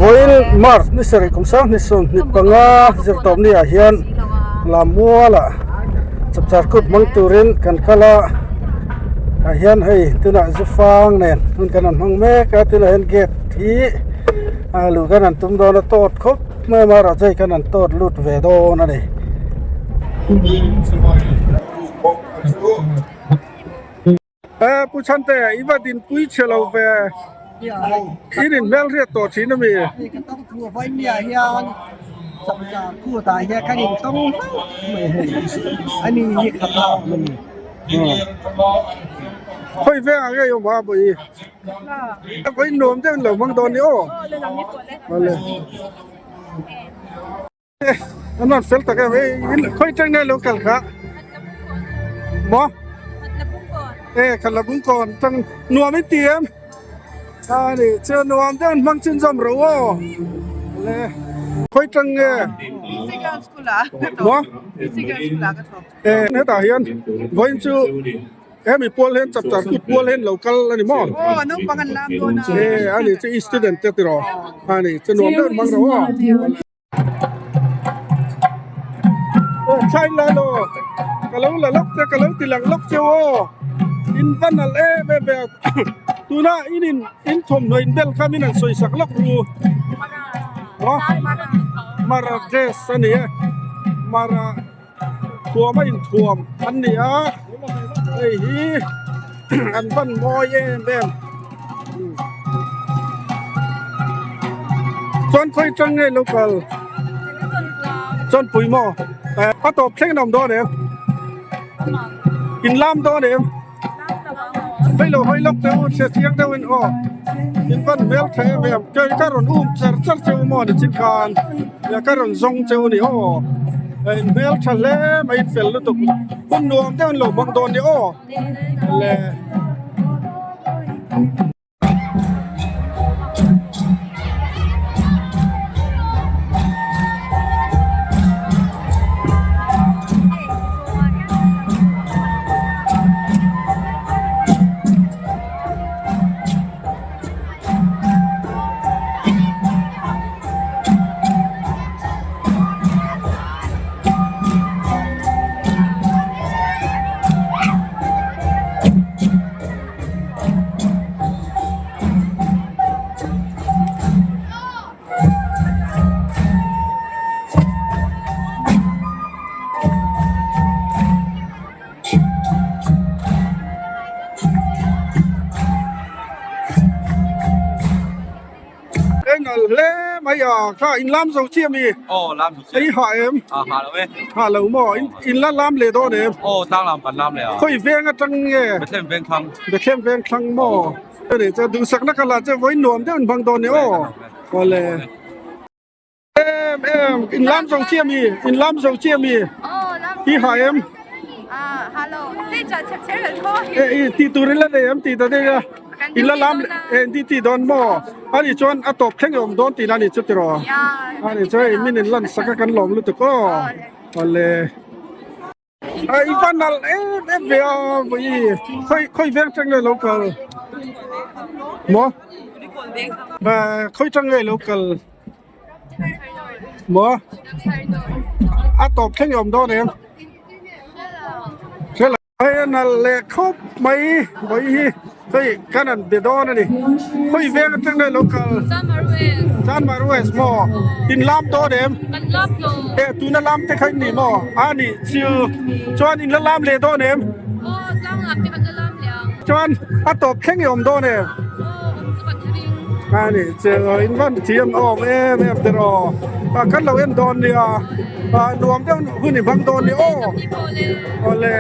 voil mar ni sari kum sang ni som ni panga zirtom ni a hian lamua chap char kut mang turin kan kala a hian hei tuna zufang nen tun kanan mang me ka tuna hen get thi lu kanan tum do na tot khop me mara jai kanan tot lut ve do na ni puchante ibadin pui chelo ve irin mel ria to thina mi cái tông thua với nhà hiền sắp ra khu tại hiền cái đình tông anh đi nhiệt khắp nào mình khoi ve a ge yo ma boi khoi nom te lo mang don yo vale anh fel ta ke ve khoi tang ne local kha mo khalla bung kon tang nuamไม่เตรียมนี่เจอหนวมเดินมังจินจอมรัวเลยค่อยจังสิกันสกุลาบ่สิกันสกุลาก็ทบเนี่ยตาเฮียนวันจูมีปัวเล่นจับจับคือปัวเล่น local อันนี้มั้งน้องปังกันลามตัวนะอันนี้จะ student เตะรออันนี้จะหนวมเดินมังรัวใช่แล้วลูกกะลังละลักจะกะลังติลังลักเจ้าอินวันนั่นแบบตัวน่ะอินทมหน่วยอินเบลคามินันสวยสักลักรูมาราเจสอันนี้มาราทัวไม่อินทัวมอันนี้ไอ้ฮีอันบันมอยแบบจนค่อยจังไงลูกเกลจนปุ๋ยหม้อป้าตบเข่งนำตัวเนี่ยอินลามตัวเนี่ยไม่รู้ให้ล็อกเต้าเสียเสียงเต้าอินอ้ออินวันเมลเทแบบเจอการรนเซอร์เจ้าหม้อในจิตการอย่าการรนซงเจ้านี่อ้ออินเมลทะเลไม่อินเฟลลุตุกคนนวมเต้าอินหลงบังโดนนี่อ้อเลย lẽ bây giờ sao in làm dầu chia mi làm dầu chia ấy hỏi em hà lâu hà lâu mò in làm lề đó em đang làm phần làm lề khơi ven ở trong nghe để thêm ven khăng mò để cho đủ sắc nó cả là cho với nuông thế mình bằng đồ nữa còn lẽ em in làm dầu chia mi đi hỏi em hello bây giờ chép chép được thôi tí tu lên đây em tí tới đây in la lam tí don mo anh đi chọn à top khen ông don tí là đi chút rồi anh đi chơi mình nên lần sắc cái lồng luôn có ale Ivan al về vậy khơi ven trong người local mo và khơi trong người local mo à top khen ông don emไอ้นั่นแหละเขาไม่กันนั่นเดือดร้อนนี่คุยเวกันจังเลยลูกจานมารู้สมออินลามตัวเดิมตุนลามแต่ใครนี่มออันนี้ชื่อจวนอินลามเลยตัวเดิมจวนอัตตบแข่งยมตัวเดิมอันนี้เจออินวันเทียมออกเดือดร้อนกันเราเอ็นโดนเนี่ยรวมเจ้าหุ่นบังโดนเนี่ยโอ้เลย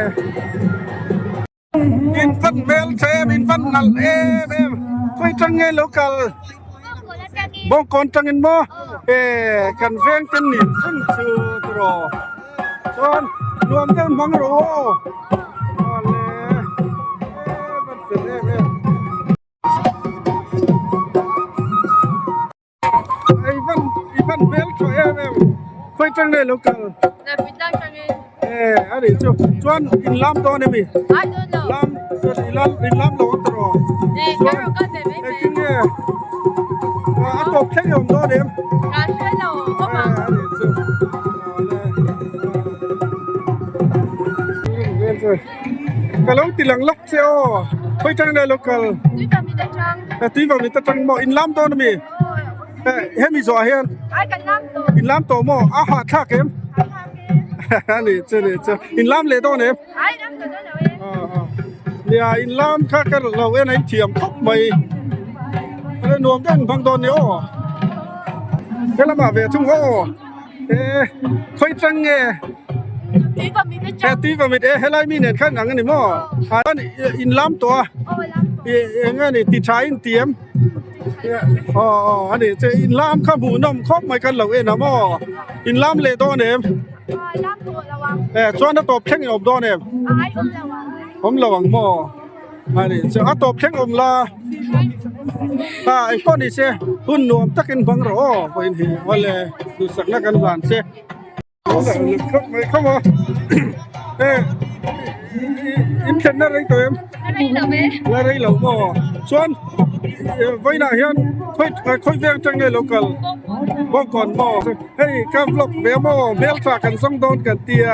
อินฟันเมลเทมอินฟันนัลคุยจังไงโลกัลบงคนจังเงินบ่กันเวงเป็นนี่ซึ่งชื่อตรอจนรวมเจ้าบังโรมันเป็นอีฟันเมลเทมคุยจังไงโลกัลอันนี้จวนอินลามตัวนี่มีลามอินลามโลตรอจริงเนี่ย a to phe yom do dem Ra chơi lầu có mà. kalau tilang lok seo khoi chang dai local Tuy ta mi đã trăng. tuy vào mi ta chang mo in lam to mi he mi zo hian Ai cần làm tổ. in lam to mo a ha tha kem ni che in lam le to nem Ai làm tổ đó rồi. nia in lam kha ka lo en ai thiam khop mai le nuam den phang don ni o ke la ma ve chung ho khoi chang nge Tuy ta mi đã e trăng. tuy vào mi e helai mi nen khan ang ni mo in lam to Ôi làm tổ. nga ni ti chai in tiamอันนี้จะอินลามข้าบูน้ำครบไม่กันเหล่าเอ็นะม่ออินลามเลยตัวเนี่ย Ai làm tổ là vàng. ชวนนักตบเพ่งอบตัวเนี่ย Ai cũng là vàng. ผมระวังม่ออันนี้จะอัตบเพ่งอบละไอ้คนนี้เสียหุ่นนวมตักกินบังรอไปนี่วันเลยดูสักนักกันหวานเสียเข้ามาอินเทอร์เน็ตอะไรตัวเอง Cái này là bé. อะไรเหล่าม่อชวนไว้หน้าเฮียนค่อยเวียงจังเลย local บอกก่อนม่อเฮ้ยข้ามลบเบียม่อเบลฝากกันส่งโดนกันเตีย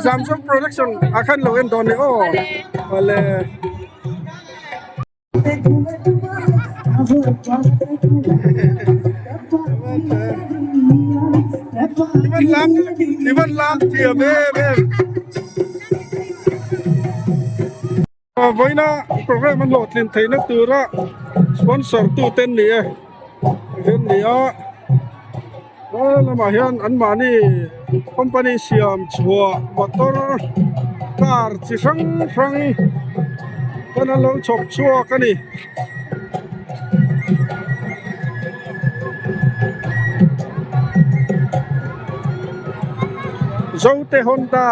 Samsung production akan lo en don o vale Ivan lam tia be với nó programมันโหลดลินไทยนักตัวละสปอนเซอร์ตู้เต้นนี่เห็นนี่อ่ะแล้วมาเห็นอันมานี่คอมพานีเสียมชัวมอเตอร์คาร์ที่สั่งตอนนั้นเราชอบชัวกันนี่โซเตฮอนด้า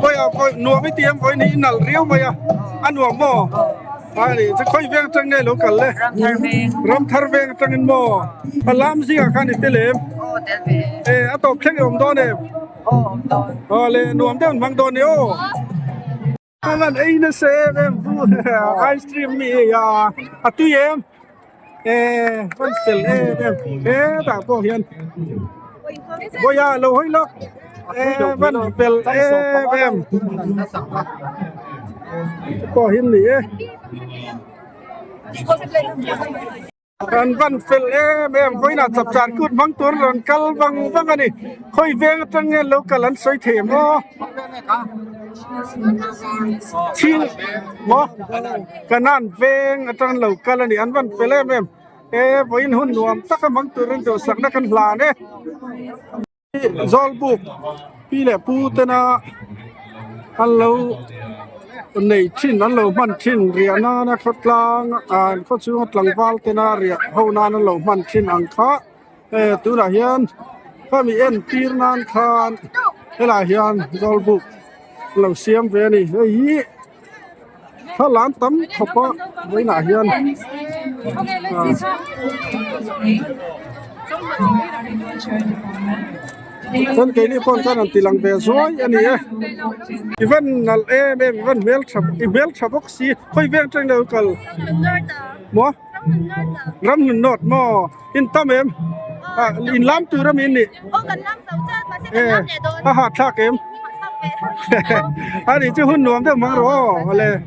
ไปเอาไปนัวไม่เตรียมไปนี่นัลเรียวไปอ่ะอันนัวหม้ออันนี้จะค่อยเวียงจังเลยลูกกันเลยรำทาร์เวงจังเงินหม้อพลามสิอาการนี่เตลิมอัตบเพ่งอมโดนเอ็มเลยนัวเต้นบังโดนเนี่ยโอ้อันนั้นไอ้เนี่ยเซฟเอ็มฟูไอศครีมมีอ่ะตุยเอ็มมันเซลเอ็มตาโตเฮียนบ่ยาเราให้ล็อกมันเป็นem có hiến lý văn phil em với là tập tràn cút vắng tuấn rồi cal vắng vắng anh đi khơi veng trong nghe lâu cả lần xoay thềm đó chín mò cả nan veng trong lâu cả lần đi ăn văn phil em với hôn nuông tất cả vắng tuấn rồi sáng đã cần là đấy Zolbuk pile putena allo nei chin allo man chin riana na khotlang an kho chu hotlang wal tena ria hona na lo man chin angkha tu la hian khami en tir nan khan ela hian Zolbuk lo siam ve ni hi kha lan tam khopa với na hian Con cái này con ăn tilang về rồi anh ấy. Even nal even mel chapok si khoi veng trang đâu kal. Mo? Ram nốt mo in tam em. In lam tu ram in ni. Ô cần năm sáu chân mà sẽ cần năm để đồn. Ha thak em. Ani chu hun nuam te mang ro ale.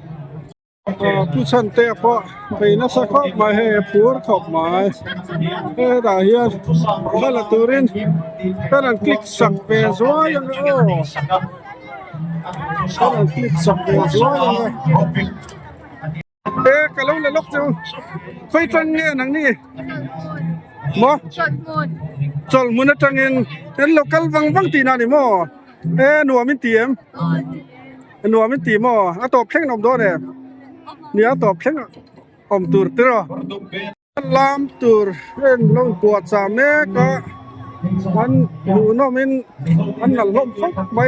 ผู้ชันเตะพอไปนักสักข้อมาให้ผัวขอบมาแต่เฮียถ้าละตูรินถ้าเราคลิกสักเปซอยยังโอ้ถ้าเราคลิกสักเปซอยยังกะลงละลกจูค่อยจังเงี้ยนังนี่มอ Chuẩn một. จอลมุนจังเงินเห็นเรากัลวังตีนานี่มอหนัวมินตีมหนัวมินตีมอตบเพ่งนมโดนเนี่ยตอบเช่นอมตูร์ตรอลามตูร์เล่นลงปวดสามเนี่ยก็มันหูน้อมินมันหลังลมพักไป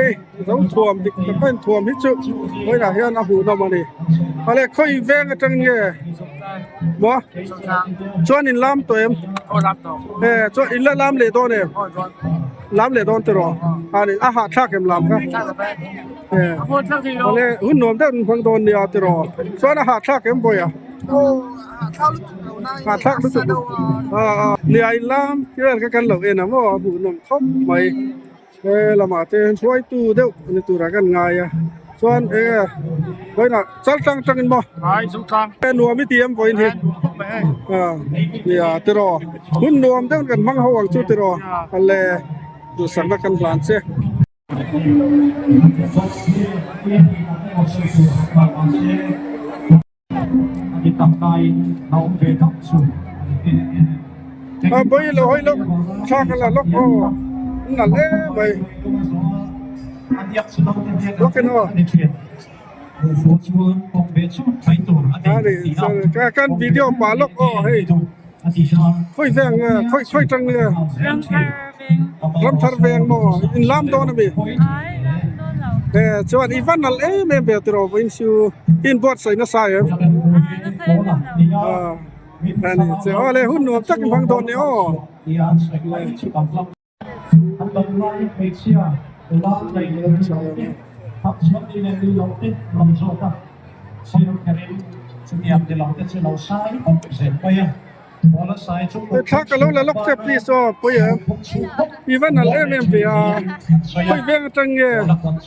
เราถ่วมดิจะเป็นถ่วมพิจุไว้หน้าเฮียนหูน้อมันนี่อะไรค่อยแวงกันจังเงี้ยบ่ชวนอินลามตัวเอ็มชวนอินลามเลยตัวเนี่ยลามเลยตัวตรออันนี้อาหารชาเก็มลามครับอะไรหุ่นนวมเต้นพังโดนเดียวตรอส่วนอาหารชาเก็มบ่อยอ่ะ Ô, thao lúc หาทักรู้สึกเหนื่อยล้ำเชื่อกันหลอกเองนะว่าบุญนำคบใหม่ละมาเจนช่วยตู้เดียวในตู้รักกันง่ายอ่ะส่วนไว้น่ะสักจังกันบ่ Ai xuống trang เป็นนัวไม่เตรียมไว้เห็นเนี่ยตรอหุ่นนวมเด้งกันมังหวังชุดตรออะไรดูสังกัดกันหลานเสีย đi tập tay nấu về tóc sùn ไปเลยให้ลูกชากันละลูกนั่นแหละไป anh dắt xuống đâu thì anh chuyện phố chúa bọc về chút thấy tổ anh điกันวิดีโอป่าลูกเฮ้ย anh đi sao ค่อยแซงค่อยจังเนี่ยลำทารเวงบ่อินลำโดนบีส่วนอีวันนั่นแม่เบียดรอวินชูอินบอดใส่น้าใส่อันนี้เจ้าอะไรหุ่นหนุ่มจักพังโดนเนี่ย thì anh sẽ lấy chút bằng lòng anh đồng nói với chia đó đây là học xuất đi lên đi lâu tết lòng sâu ta xin cái này xin em để lòng tết sẽ lâu sai không sẽ bây giờ bỏ nó sai chút ถ้าก็รู้แล้วลูกเจ็บปีศาจไปอีวันนั่นแม่เบียค่อยเวงจังเนี่ย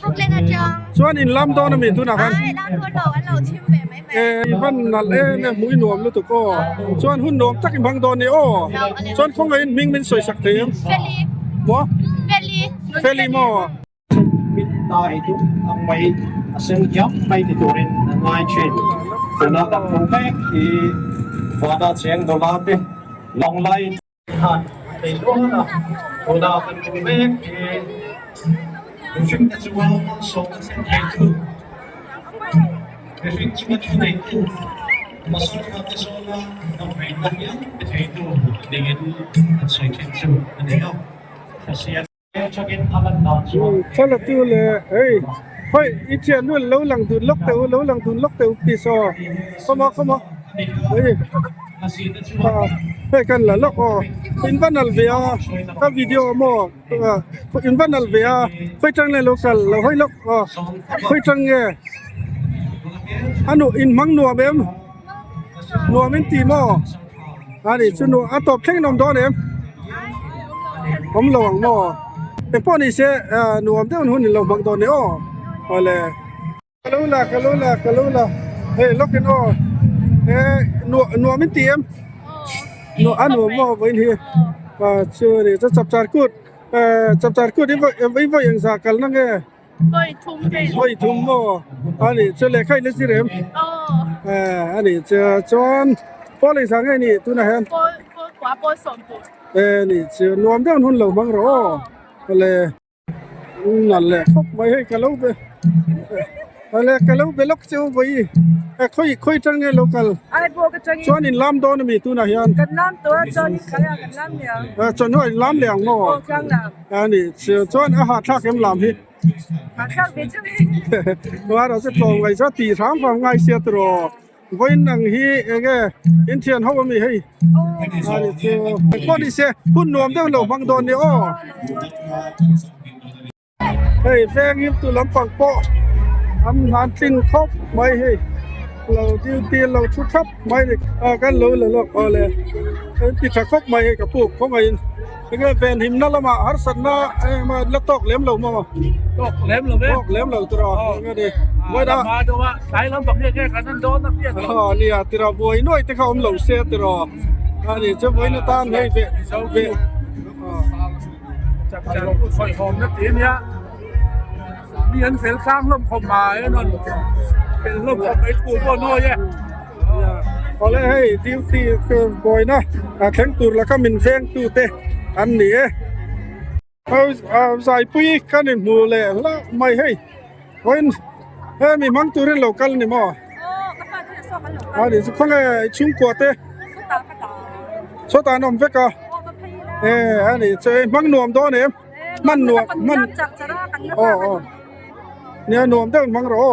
Phúc lên ở trường ส่วนอินลำโดนมีตัวนะครับ Ai đang thôn đầu ăn lẩu chim về mấy mẹ อีวันนั่นเนี่ยมุ้ยหนุ่มรู้ตัวก็ส่วนหุ่นหนุ่มจักพังโดนเนี่ยส่วนของไอ้มิงเป็นสวยสักเทียม Feli บ่ Feli เฟลิโม biết tai tu ông bay xem gió bay thì tụi mình ngoài chuyện từ nó đặt công tác thì và đã chuyện đồ la đi lòng lay hạt thì luôn là đồ đào cần công tác thì chúng ta chịu ăn số sẽ thay đổi thì chúng ta thay đổi mà số cái số là ông bay đặt nhá thay đổi để cái sự kiện sự anh thấy không sẽ cho cái anh làm cho ถ้าเราตัวเลยเฮ้ยเฮ้ยอีเทียนนู่นเราหลังตุนล็อกเต๋อเราหลังตุนล็อกเต๋อปีศาจเข้ามาเฮ้ยเฮ้ยกันละล็อกอินวันนัลเวียก็วิดีโอโม่อินวันนัลเวียค่อยจังเลยโลกัลเราค่อยล็อกค่อยจังเงอันนู้อินมังนัวเบมนัวเป็นตีโม่อันนี้ชุนัวอันตบแข่งนมโดนเอ็มผมระวังโม่แต่พอนี่เสียหนูอมเต้าหุ่นเราบังตอนนี้อ๋ออะไรกะลุละเฮ้ยล็อกกันอ๋อหนูไม่เตรียมหนูอันหนูมอไว้ที่เชื่อดิจะจับจานกูดนี่ว่าอย่างสักกันนั่งไง Vơi thùng về ไว้ทุ่มอ๋ออันนี้เชื่อเลยใครเลือกสิเร็มอันนี้เชื่อจวนพอเลยสั่งไงนี่ตัวไหนฮะ Quá bôi sổn bụi นี่เชื่อหนูอมเต้าหุ่นเราบังรออะไรนั่นแหละครบไม่ให้กะลุไปอะไรกะลุไปล็อกเจ้าไว้ค่อยจังไงโลกัล Ai buộc cái chân ชวนอินลำโดนมีตัวไหนยัน cần làmตัวจนใครอยากกันlàm nhiều จนว่าลำเหลียงโม่ buộc chân làm อันนี้เชื่อชวนอาหารทักเอ็มลำฮิ hạt khác biệt chứ ว่าเราจะตรงไว้สักตีสามฝั่งไงเสียตรอไว้นั่งฮีเองอินเทียนเขาไม่ให้อันนี้เชื่อคนที่เสียหุ่นนวมเด้อเราบังโดนเนี่ยอ้อเฮ้ยแฟงยิบตัวลำปังโปะทำงานสิ้นครบไม่ให้เราตีเราชุดทับไม่เลยกันรู้เลยเลยติดขัดครบไม่กับพวกเขาไม่ยังแฟนหิมนั่นละมาหาสันนะมาลักตอกเลี้ยมเรามา Tóc lém rồi ต đấy. อกเลี้ยมเราตัวเราดีไว้ Mà ได้ mà đâu ạ, cái lắm bậc cái khả năng đó nó biết. เนี่ยตัวเราบวยน้อยแต่เขาหลงเสียตัวเราอันนี้จะไว้ในตานให้เวเว Chắc chắn khỏi hòm nó tí nhá. Miễn phải sang lâm khổng mà ấy nó phải lâm khổng ấy của nó nuôi nhé. พอเลยให้ตีคือบอยนะแข็งตูดแล้วก็มินแฟงตูเตอันนี้เอาใส่ปุ๋ยกันในหมู่เลยแล้วไม่ให้ไว้มีมังตูเรื่องโลกัลนี่มั้ง các bạn có thể so với lẩu อันนี้ข้างไอ้ชุ่มกว่าเต số 8 cái đó โซตานมเวกะ ô cái phi đó อันนี้เจมังนวมตัวเนี่ยมันนวมมัน chặt chặt ra cắn nước อ๋อ ra เนี่ยนวมเต้นมังรอ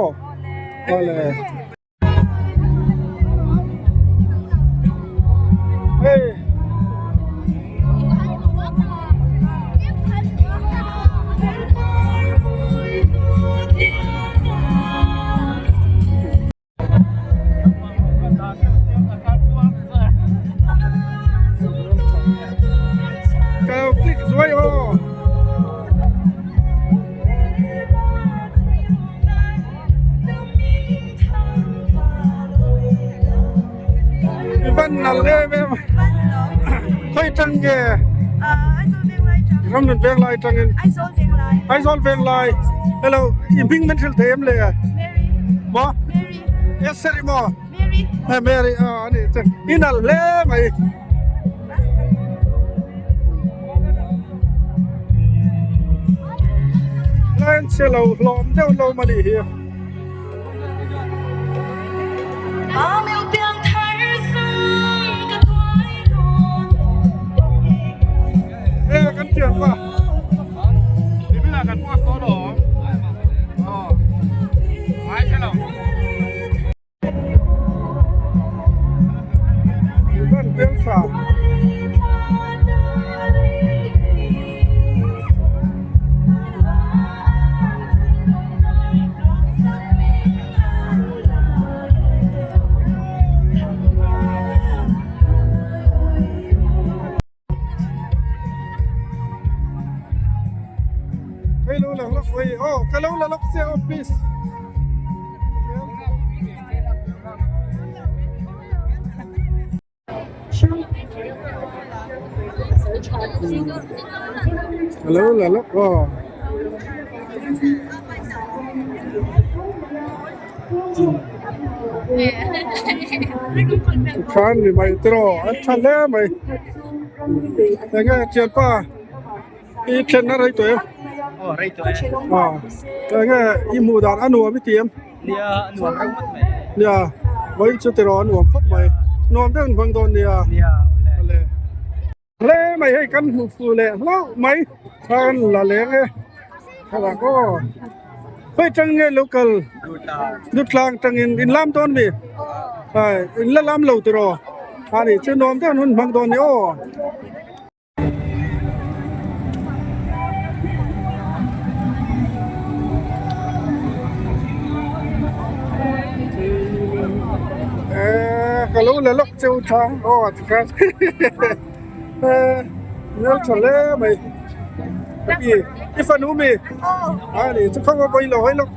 อะไรเฮ้ย Phơi trăng nghe Ai số viên lại chẳng. Râm lần vẹn lại trăng in Ai số viên lại. Ai xôn vẹn lại Hello im ping men thil thêm lệ Mary. Mo Mary. Yes sir mo Mary. Mary này chắc in al lệ mày Lên xe lầu lòm đeo lâu mà đi here Bao nhiêu tiếng thái dương cả thoái đồn. Ê căn chuyện quá Đi mới là gần qua số đó. Ai thế nào? Vẫn tiếng xả Cái lâu là lúc vậy cái lâu là lúc xe office cái lâu là lúc khán thì mày trò ăn chăn lẽ mày để nghe chuyện pa ít chuyện nó đấy tuổi để nghe im mù đàn ăn uống với tiệm nè với chỗ tiền ăn uống khóc mày nôm đến vang đồn nè lẽ mày hay căn phù lẽ lâu mày khán là lẽ nghe thằng là có hơi trăng nghe local đút lang trăng in lam tôn mi in lam lâu từ rồi này chứ nôm đến hun vang đồn nè cái lũ là lúc châu trắng thì cái nhớ trở lẽ mày cái gì cái phần ú mì thì chứ không có bây giờ hay lúc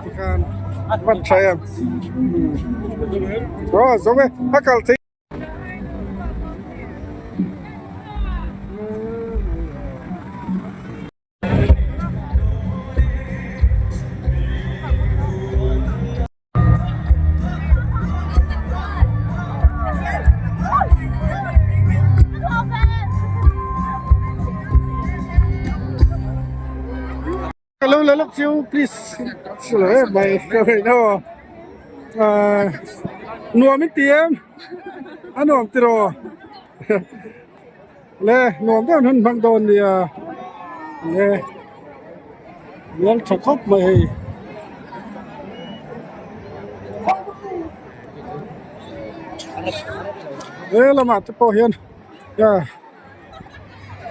thì cái vẫn chạy em đó giống vậy hắc cầu thì Hello, hello, you please. Hello, mày cái đó. Nuông mấy tiệm, anh nuông từ rồi. Lê, nuông cái hơn bằng đồn thì lê, lê chặt khóc mày. Lê là mặt cho hiền,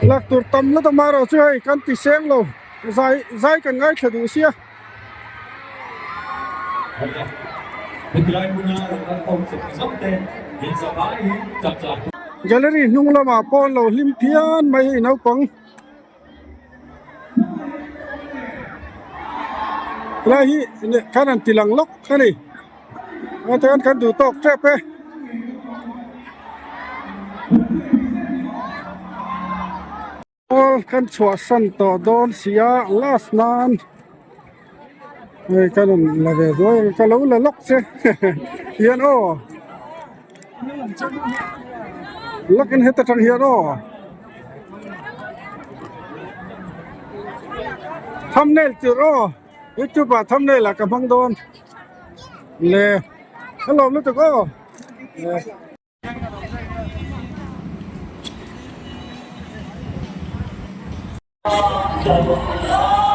lạc tụt tâm nó tao mà rồi chứ hay, căn tì xem luôn. Zai kan ngai thadu sia gallery nung lama pon lo lim thian mai nau pang la hi kanan tilang lok khani atan kan du tok trepe kan chua san to don sia last nan kan la ve rồi kan lo la lok se hian lok in heta tang hian thumbnail tu YouTube thumbnail là kam hang don le hello lu to go Oh